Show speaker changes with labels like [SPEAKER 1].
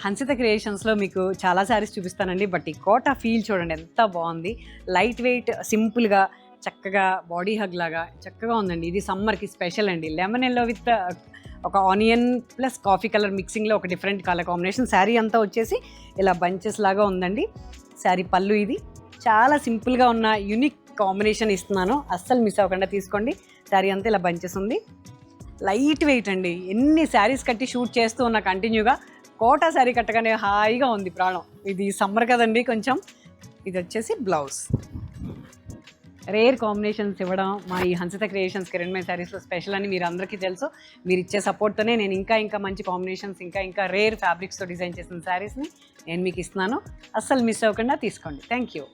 [SPEAKER 1] హన్సిత క్రియేషన్స్లో మీకు చాలా శారీస్ చూపిస్తానండి. బట్ ఈ కోటా ఫీల్ చూడండి ఎంత బాగుంది. లైట్ వెయిట్, సింపుల్గా, చక్కగా బాడీ హగ్ లాగా చక్కగా ఉందండి. ఇది సమ్మర్కి స్పెషల్ అండి. లెమన్ ఎల్లో విత్ ఒక ఆనియన్ ప్లస్ కాఫీ కలర్ మిక్సింగ్లో ఒక డిఫరెంట్ కలర్ కాంబినేషన్. శారీ అంతా వచ్చేసి ఇలా బంచెస్ లాగా ఉందండి. శారీ పళ్ళు ఇది చాలా సింపుల్గా ఉన్న యూనిక్ కాంబినేషన్ ఇస్తున్నాను. అస్సలు మిస్ అవ్వకుండా తీసుకోండి. శారీ అంతా ఇలా బంచెస్ ఉంది. లైట్ వెయిట్ అండి. ఎన్ని శారీస్ కట్టి షూట్ చేస్తూ ఉన్న కంటిన్యూగా కోటా శారీ కట్టగానే హాయిగా ఉంది ప్రాణం. ఇది సమ్మర్ కదండి కొంచెం. ఇది వచ్చేసి బ్లౌజ్. రేర్ కాంబినేషన్స్ ఇవ్వడం మా ఈ హన్సిత క్రియేషన్స్ కిరణ్మయ శారీస్లో స్పెషల్ అని మీరు అందరికీ తెలుసు. మీరు ఇచ్చే సపోర్ట్తోనే నేను ఇంకా మంచి కాంబినేషన్స్, ఇంకా రేర్ ఫ్యాబ్రిక్స్తో డిజైన్ చేసిన శారీస్ని నేను మీకు ఇస్తున్నాను. అస్సలు మిస్ అవ్వకుండా తీసుకోండి. Thank you.